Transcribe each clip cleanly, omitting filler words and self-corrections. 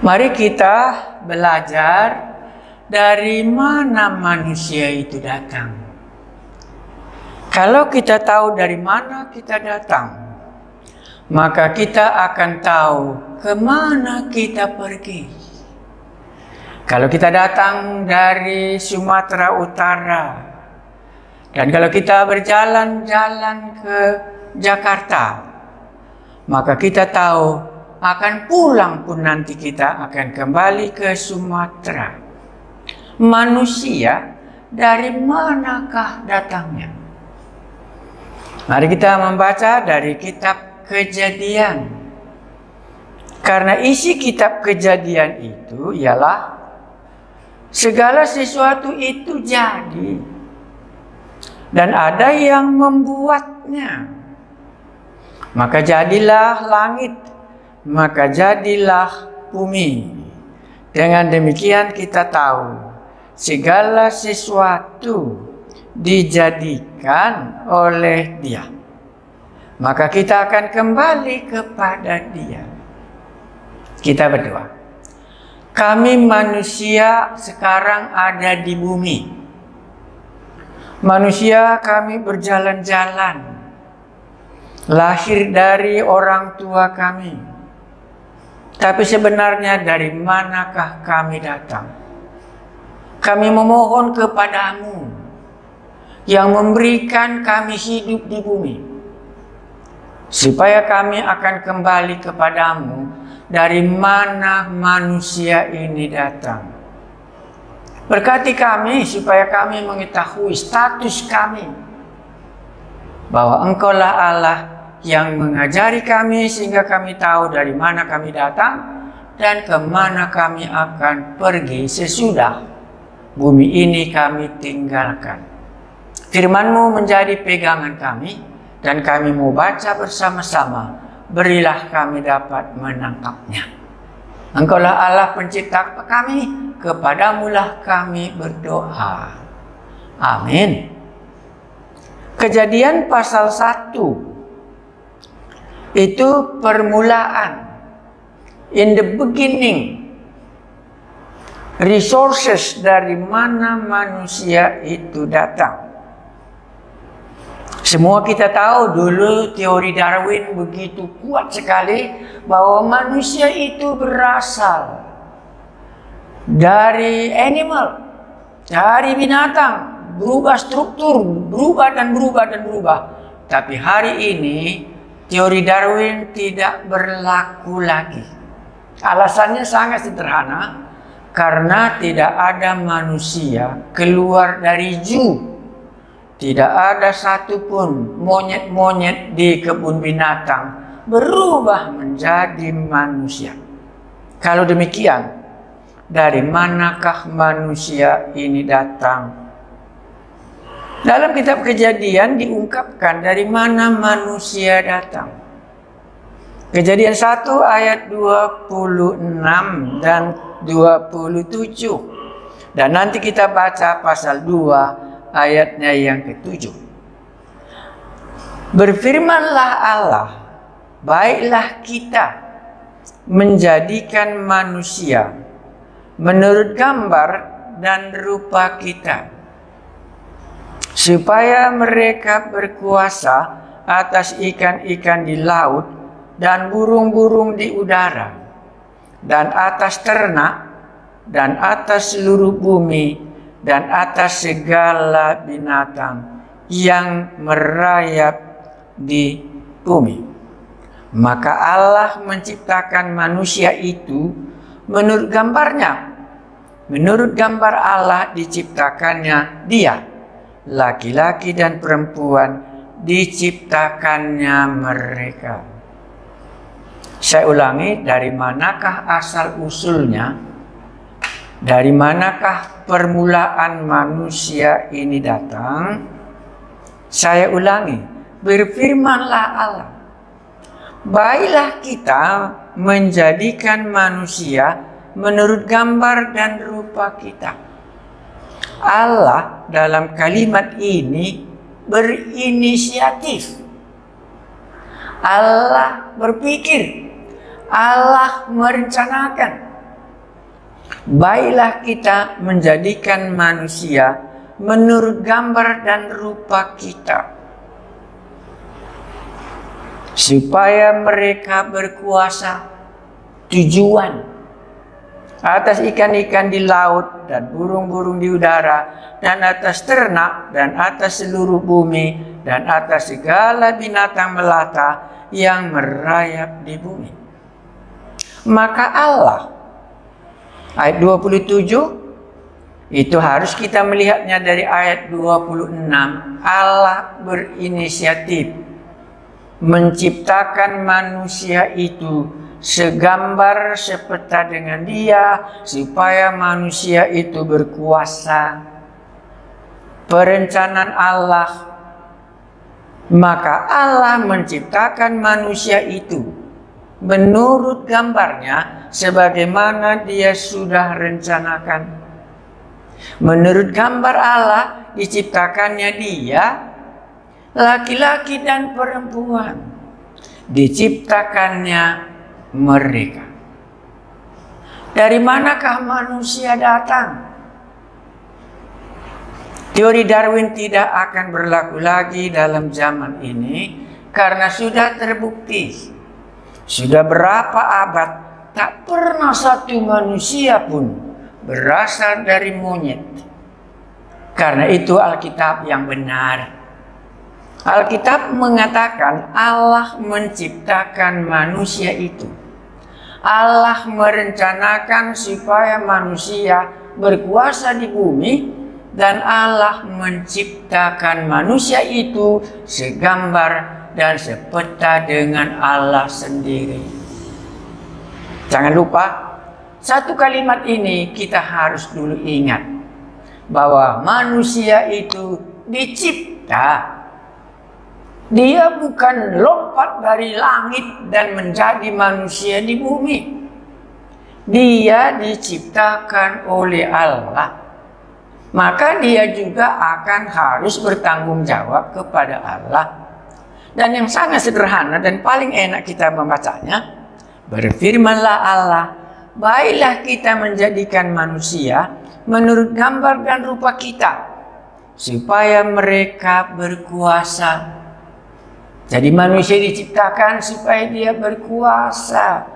Mari kita belajar dari mana manusia itu datang. Kalau kita tahu dari mana kita datang, maka kita akan tahu kemana kita pergi. Kalau kita datang dari Sumatera Utara, dan kalau kita berjalan-jalan ke Jakarta, maka kita tahu akan pulang pun nanti kita akan kembali ke Sumatera. Manusia dari manakah datangnya? Mari kita membaca dari kitab Kejadian. Karena isi kitab Kejadian itu ialah segala sesuatu itu jadi, dan ada yang membuatnya. Maka jadilah langit, maka jadilah bumi. Dengan demikian kita tahu segala sesuatu dijadikan oleh Dia. Maka kita akan kembali kepada Dia. Kita berdoa. Kami manusia sekarang ada di bumi. Manusia kami berjalan-jalan, lahir dari orang tua kami. Tapi sebenarnya dari manakah kami datang? Kami memohon kepadamu yang memberikan kami hidup di bumi, supaya kami akan kembali kepadamu dari mana manusia ini datang. Berkati kami supaya kami mengetahui status kami, bahwa Engkaulah Allah yang mengajari kami sehingga kami tahu dari mana kami datang dan kemana kami akan pergi sesudah bumi ini kami tinggalkan. Firman-Mu menjadi pegangan kami dan kami mau baca bersama-sama. Berilah kami dapat menangkapnya. Engkaulah Allah pencipta kami, kepadamu-lah kami berdoa. Amin. Kejadian pasal 1 itu permulaan. In the beginning, resources dari mana manusia itu datang. Semua kita tahu dulu teori Darwin begitu kuat sekali bahwa manusia itu berasal dari animal, dari binatang, berubah struktur, berubah dan berubah dan berubah. Tapi hari ini teori Darwin tidak berlaku lagi. Alasannya sangat sederhana, karena tidak ada manusia keluar dari zoo. Tidak ada satupun monyet-monyet di kebun binatang berubah menjadi manusia. Kalau demikian, dari manakah manusia ini datang? Dalam kitab Kejadian diungkapkan dari mana manusia datang. Kejadian 1 ayat 26 dan 27. Dan nanti kita baca pasal 2 ayatnya yang ke-7. Berfirmanlah Allah, baiklah kita menjadikan manusia menurut gambar dan rupa kita, supaya mereka berkuasa atas ikan-ikan di laut dan burung-burung di udara, dan atas ternak, dan atas seluruh bumi, dan atas segala binatang yang merayap di bumi. Maka Allah menciptakan manusia itu menurut gambarnya. Menurut gambar Allah diciptakannya dia. Laki-laki dan perempuan diciptakannya mereka. Saya ulangi, dari manakah asal usulnya? Dari manakah permulaan manusia ini datang? Saya ulangi, berfirmanlah Allah, baiklah kita menjadikan manusia menurut gambar dan rupa kita. Allah dalam kalimat ini berinisiatif. Allah berpikir, Allah merencanakan. Baiklah kita menjadikan manusia menurut gambar dan rupa kita, supaya mereka berkuasa. Tujuan atas ikan-ikan di laut dan burung-burung di udara, dan atas ternak, dan atas seluruh bumi, dan atas segala binatang melata yang merayap di bumi. Maka Allah, ayat 27, itu harus kita melihatnya dari ayat 26. Allah berinisiatif menciptakan manusia itu segambar sepeta dengan dia, supaya manusia itu berkuasa. Perencanaan Allah. Maka Allah menciptakan manusia itu menurut gambarnya, sebagaimana dia sudah rencanakan. Menurut gambar Allah diciptakannya dia, laki-laki dan perempuan diciptakannya mereka. Dari manakah manusia datang? Teori Darwin tidak akan berlaku lagi dalam zaman ini, karena sudah terbukti. Sudah berapa abad tak pernah satu manusia pun berasal dari monyet. Karena itu Alkitab yang benar. Alkitab mengatakan Allah menciptakan manusia itu. Allah merencanakan supaya manusia berkuasa di bumi, dan Allah menciptakan manusia itu segambar dan sepeta dengan Allah sendiri. Jangan lupa, satu kalimat ini kita harus dulu ingat, bahwa manusia itu dicipta. Dia bukan lompat dari langit dan menjadi manusia di bumi. Dia diciptakan oleh Allah. Maka dia juga akan harus bertanggung jawab kepada Allah. Dan yang sangat sederhana dan paling enak kita membacanya, berfirmanlah Allah, baiklah kita menjadikan manusia menurut gambar dan rupa kita, supaya mereka berkuasa. Jadi manusia diciptakan supaya dia berkuasa.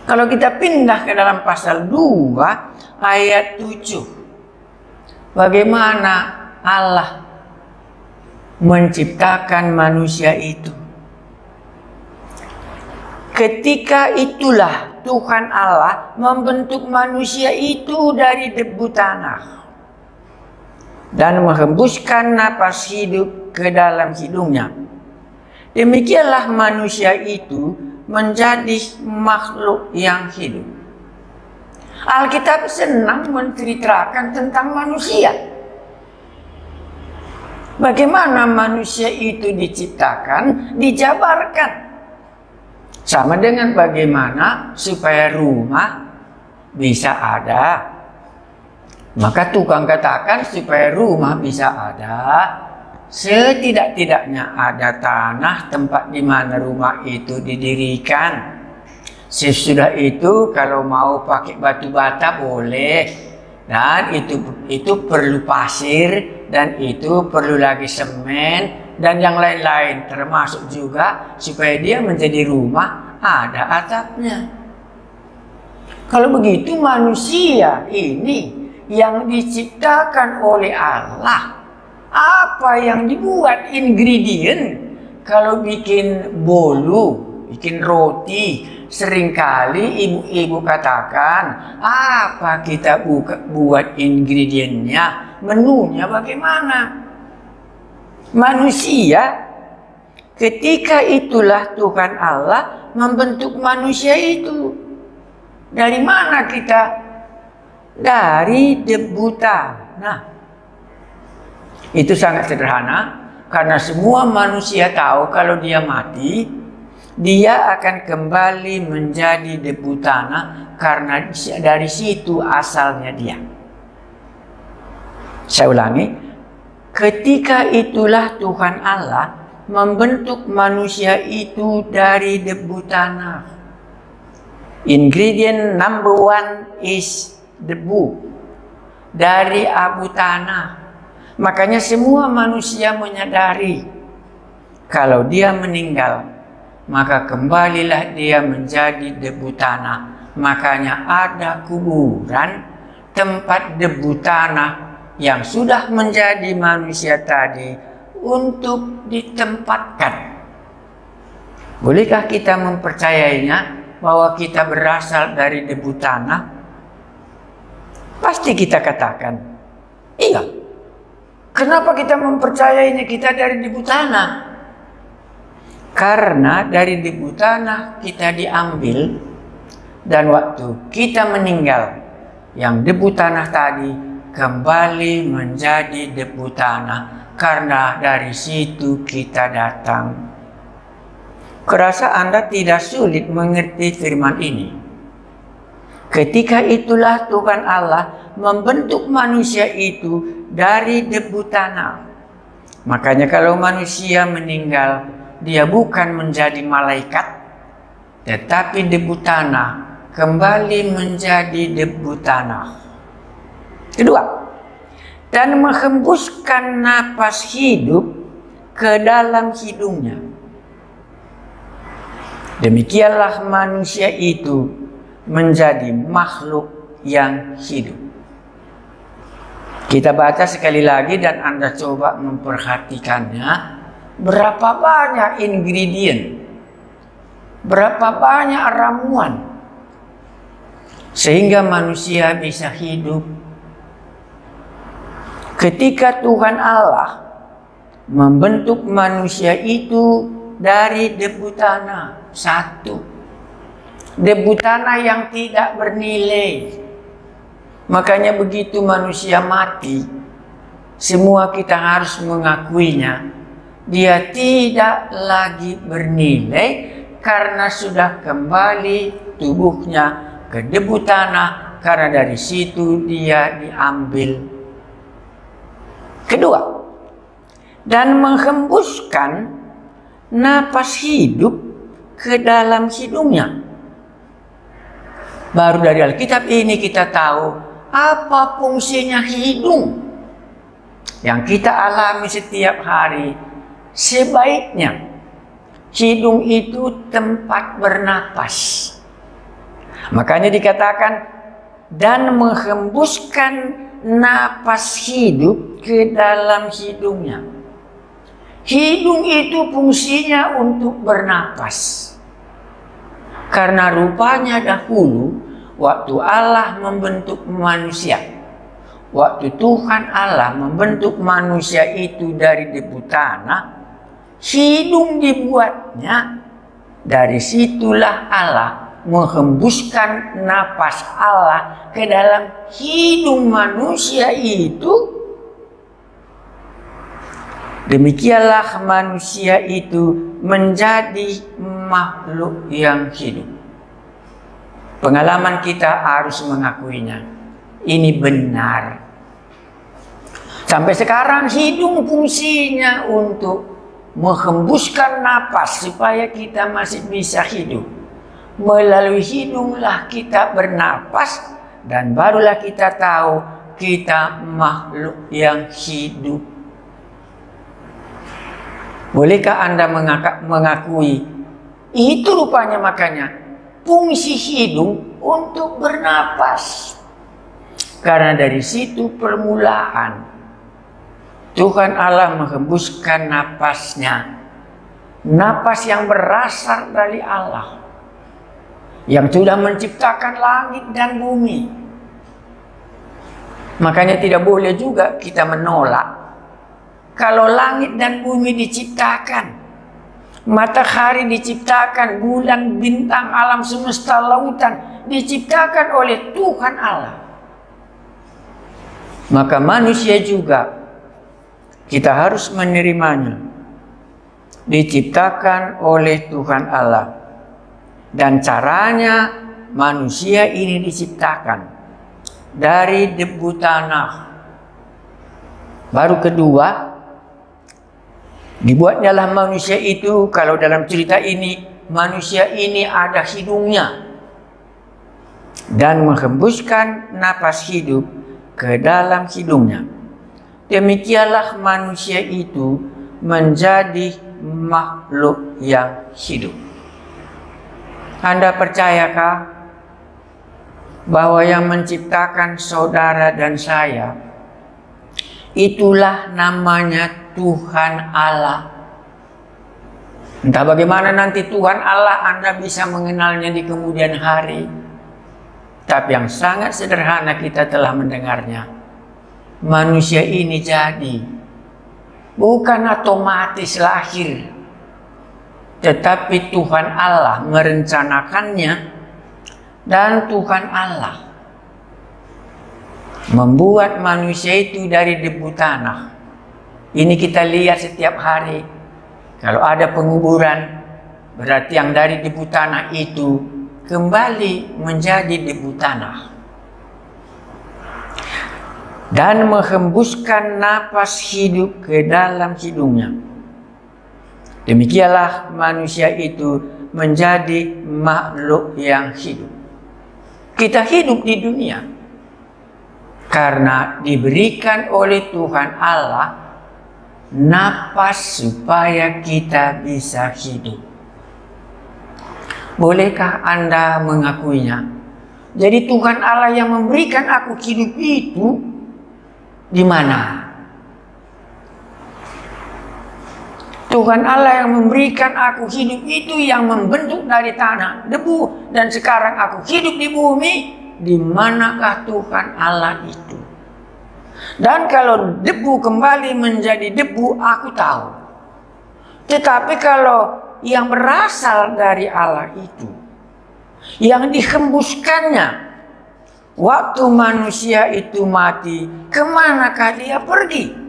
Kalau kita pindah ke dalam pasal 2 ayat 7. Bagaimana Allah menciptakan manusia itu? Ketika itulah Tuhan Allah membentuk manusia itu dari debu tanah dan menghembuskan napas hidup ke dalam hidungnya. Demikianlah manusia itu menjadi makhluk yang hidup. Alkitab senang menceritakan tentang manusia. Bagaimana manusia itu diciptakan, dijabarkan. Sama dengan bagaimana supaya rumah bisa ada. Maka tukang katakan supaya rumah bisa ada, setidak-tidaknya ada tanah tempat di mana rumah itu didirikan. Sesudah itu kalau mau pakai batu bata boleh, dan itu perlu pasir, dan itu perlu lagi semen dan yang lain-lain, termasuk juga supaya dia menjadi rumah ada atapnya. Kalau begitu manusia ini yang diciptakan oleh Allah, apa yang dibuat ingredient? Kalau bikin bolu, bikin roti, seringkali ibu-ibu katakan, apa kita buat ingredientnya, menunya bagaimana? Manusia, ketika itulah Tuhan Allah membentuk manusia itu. Dari mana kita? Dari debu tanah. Itu sangat sederhana, karena semua manusia tahu kalau dia mati, dia akan kembali menjadi debu tanah, karena dari situ asalnya dia. Saya ulangi, ketika itulah Tuhan Allah membentuk manusia itu dari debu tanah. Ingredient number one is debu, dari abu tanah. Makanya semua manusia menyadari kalau dia meninggal, maka kembalilah dia menjadi debu tanah. Makanya ada kuburan tempat debu tanah yang sudah menjadi manusia tadi untuk ditempatkan. Bolehkah kita mempercayainya bahwa kita berasal dari debu tanah? Pasti kita katakan, iya. Kenapa kita mempercayainya kita dari debu tanah? Karena dari debu tanah kita diambil, dan waktu kita meninggal, yang debu tanah tadi kembali menjadi debu tanah, karena dari situ kita datang. Kurasa Anda tidak sulit mengerti firman ini. Ketika itulah Tuhan Allah membentuk manusia itu dari debu tanah. Makanya kalau manusia meninggal, dia bukan menjadi malaikat, tetapi debu tanah, kembali menjadi debu tanah. Kedua, dan menghembuskan napas hidup ke dalam hidungnya. Demikianlah manusia itu menjadi makhluk yang hidup. Kita baca sekali lagi dan Anda coba memperhatikannya. Berapa banyak ingredient, berapa banyak ramuan sehingga manusia bisa hidup. Ketika Tuhan Allah membentuk manusia itu dari debu tanah, satu, debu tanah yang tidak bernilai. Makanya begitu manusia mati, semua kita harus mengakuinya. Dia tidak lagi bernilai karena sudah kembali tubuhnya ke debu tanah, karena dari situ dia diambil. Kedua, dan menghembuskan napas hidup ke dalam hidungnya. Baru dari Alkitab ini kita tahu apa fungsinya hidung yang kita alami setiap hari. Sebaiknya hidung itu tempat bernapas. Makanya dikatakan dan menghembuskan napas hidup ke dalam hidungnya. Hidung itu fungsinya untuk bernapas. Karena rupanya dahulu waktu Allah membentuk manusia, waktu Tuhan Allah membentuk manusia itu dari debu tanah, hidung dibuatnya. Dari situlah Allah menghembuskan napas Allah ke dalam hidung manusia itu. Demikianlah manusia itu menjadi makhluk yang hidup. Pengalaman kita harus mengakuinya. Ini benar. Sampai sekarang hidung fungsinya untuk menghembuskan napas supaya kita masih bisa hidup. Melalui hidunglah kita bernapas dan barulah kita tahu kita makhluk yang hidup. Bolehkah Anda mengakui itu rupanya makanya fungsi hidung untuk bernapas? Karena dari situ permulaan Tuhan Allah menghembuskan napasnya, napas yang berasal dari Allah yang sudah menciptakan langit dan bumi. Makanya tidak boleh juga kita menolak kalau langit dan bumi diciptakan, matahari diciptakan, bulan, bintang, alam semesta, lautan diciptakan oleh Tuhan Allah. Maka manusia juga kita harus menerimanya, diciptakan oleh Tuhan Allah. Dan caranya manusia ini diciptakan dari debu tanah. Baru kedua, dibuatnyalah manusia itu, kalau dalam cerita ini manusia ini ada hidungnya. dan menghembuskan napas hidup ke dalam hidungnya. Demikianlah manusia itu menjadi makhluk yang hidup. Anda percayakah bahwa yang menciptakan saudara dan saya itulah namanya Tuhan Allah? Entah bagaimana nanti Tuhan Allah Anda bisa mengenalnya di kemudian hari, tapi yang sangat sederhana kita telah mendengarnya. Manusia ini jadi bukan otomatis lahir, tetapi Tuhan Allah merencanakannya, dan Tuhan Allah membuat manusia itu dari debu tanah. Ini kita lihat setiap hari. Kalau ada penguburan, berarti yang dari debu tanah itu kembali menjadi debu tanah. Dan menghembuskan napas hidup ke dalam hidungnya. Demikianlah manusia itu menjadi makhluk yang hidup. Kita hidup di dunia karena diberikan oleh Tuhan Allah napas supaya kita bisa hidup. Bolehkah Anda mengakuinya? Jadi Tuhan Allah yang memberikan aku hidup itu di mana? Tuhan Allah yang memberikan aku hidup itu yang membentuk dari tanah, debu, dan sekarang aku hidup di bumi. Di manakah Tuhan Allah itu? Dan kalau debu kembali menjadi debu, aku tahu. Tetapi kalau yang berasal dari Allah itu, yang dihembuskannya waktu manusia itu mati, kemanakah dia pergi?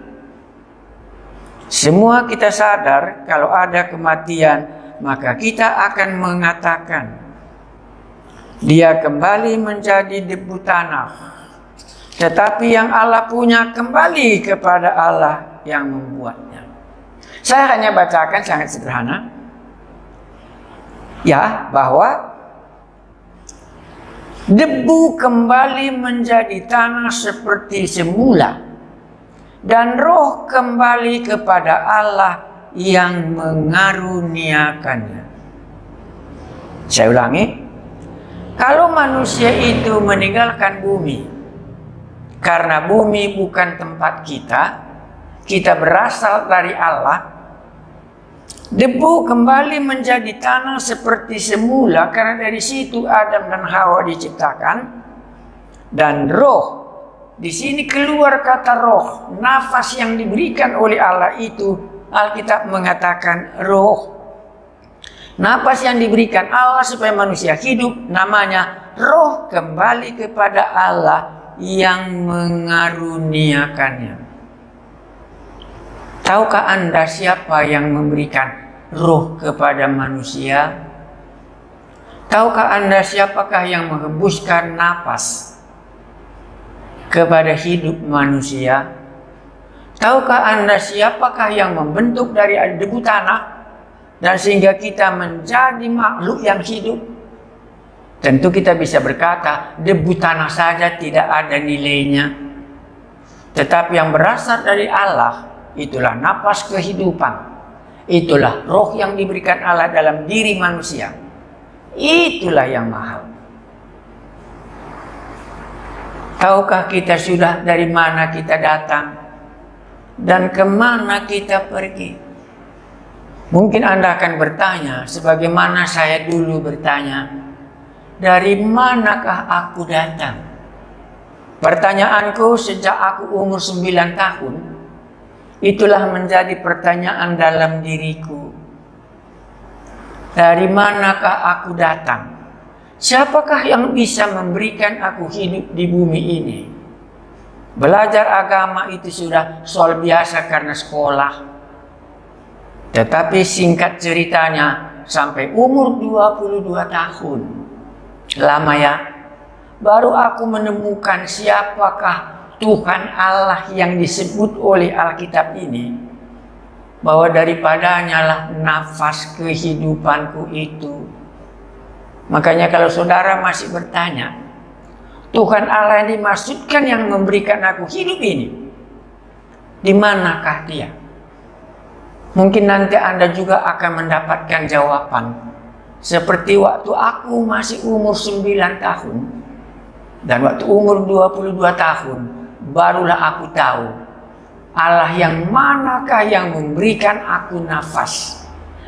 Semua kita sadar kalau ada kematian, maka kita akan mengatakan dia kembali menjadi debu tanah. Tetapi yang Allah punya kembali kepada Allah yang membuatnya. Saya hanya bacakan sangat sederhana. Ya, bahwa debu kembali menjadi tanah seperti semula, dan roh kembali kepada Allah yang mengaruniakannya. Saya ulangi, kalau manusia itu meninggalkan bumi, karena bumi bukan tempat kita berasal dari Allah, debu kembali menjadi tanah seperti semula, karena dari situ Adam dan Hawa diciptakan, dan roh. Di sini keluar kata roh, nafas yang diberikan oleh Allah itu, Alkitab mengatakan roh. Nafas yang diberikan Allah supaya manusia hidup, namanya roh kembali kepada Allah yang mengaruniakannya. Tahukah Anda siapa yang memberikan roh kepada manusia? Tahukah Anda siapakah yang menghembuskan nafas kepada hidup manusia? Tahukah Anda siapakah yang membentuk dari debu tanah dan sehingga kita menjadi makhluk yang hidup? Tentu kita bisa berkata debu tanah saja tidak ada nilainya. Tetapi yang berasal dari Allah, itulah napas kehidupan. Itulah roh yang diberikan Allah dalam diri manusia. Itulah yang mahal. Tahukah kita sudah dari mana kita datang dan kemana kita pergi? Mungkin Anda akan bertanya, sebagaimana saya dulu bertanya, dari manakah aku datang? Pertanyaanku sejak aku umur 9 tahun, itulah menjadi pertanyaan dalam diriku. Dari manakah aku datang? Siapakah yang bisa memberikan aku hidup di bumi ini? Belajar agama itu sudah soal biasa karena sekolah. Tetapi singkat ceritanya, sampai umur 22 tahun, lama ya, baru aku menemukan siapakah Tuhan Allah yang disebut oleh Alkitab ini. Bahwa daripadanya lah nafas kehidupanku itu. Makanya kalau saudara masih bertanya, Tuhan Allah yang dimaksudkan yang memberikan aku hidup ini, di manakah dia? Mungkin nanti Anda juga akan mendapatkan jawaban. Seperti waktu aku masih umur 9 tahun. Dan waktu umur 22 tahun, barulah aku tahu Allah yang manakah yang memberikan aku nafas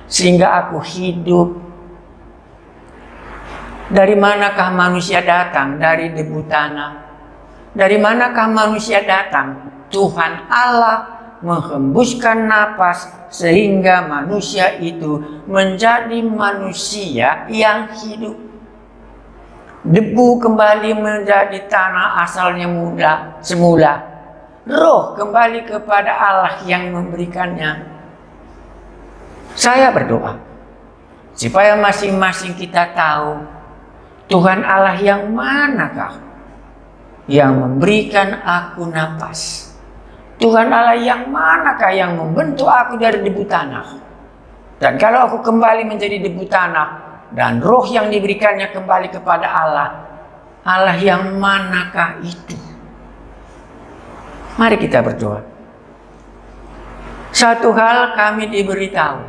sehingga aku hidup. Dari manakah manusia datang? Dari debu tanah. Dari manakah manusia datang? Tuhan Allah menghembuskan napas sehingga manusia itu menjadi manusia yang hidup. Debu kembali menjadi tanah asalnya semula. Roh kembali kepada Allah yang memberikannya. Saya berdoa supaya masing-masing kita tahu Tuhan Allah yang manakah yang memberikan aku napas. Tuhan Allah yang manakah yang membentuk aku dari debu tanah. Dan kalau aku kembali menjadi debu tanah dan roh yang diberikannya kembali kepada Allah, Allah yang manakah itu? Mari kita berdoa. Satu hal kami diberitahu,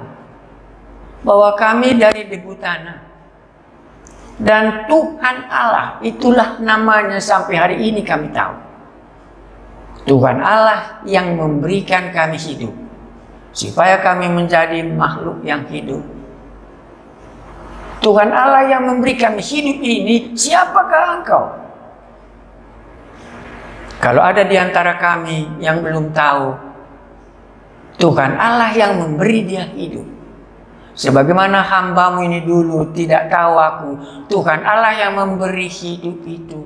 bahwa kami dari debu tanah. Dan Tuhan Allah, itulah namanya sampai hari ini kami tahu. Tuhan Allah yang memberikan kami hidup, supaya kami menjadi makhluk yang hidup. Tuhan Allah yang memberikan hidup ini, siapakah engkau? Kalau ada di antara kami yang belum tahu, Tuhan Allah yang memberi dia hidup. Sebagaimana hambamu ini dulu tidak tahu aku, Tuhan Allah yang memberi hidup itu.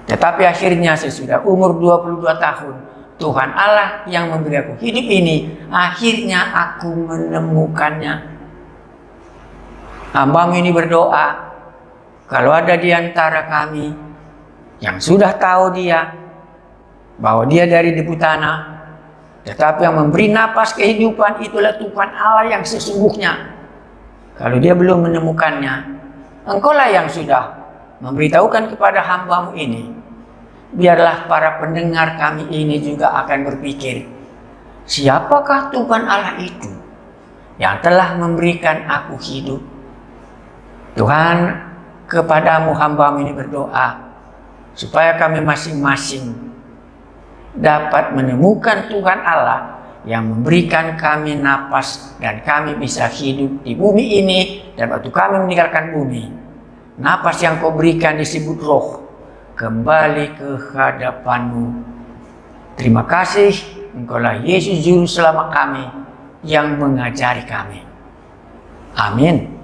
Tetapi akhirnya sesudah umur 22 tahun, Tuhan Allah yang memberi aku hidup ini, akhirnya aku menemukannya. Hambamu ini berdoa, kalau ada di antara kami yang sudah tahu dia, bahwa dia dari debu tanah, tetapi yang memberi napas kehidupan itulah Tuhan Allah yang sesungguhnya. Kalau dia belum menemukannya, engkaulah yang sudah memberitahukan kepada hambamu ini. Biarlah para pendengar kami ini juga akan berpikir, siapakah Tuhan Allah itu yang telah memberikan aku hidup? Tuhan, kepadamu hambamu ini berdoa, supaya kami masing-masing dapat menemukan Tuhan Allah yang memberikan kami napas dan kami bisa hidup di bumi ini. Dan waktu kami meninggalkan bumi, napas yang kau berikan disebut roh, kembali ke hadapanmu. Terima kasih, engkaulah Yesus Juru Selamat kami yang mengajari kami. Amin.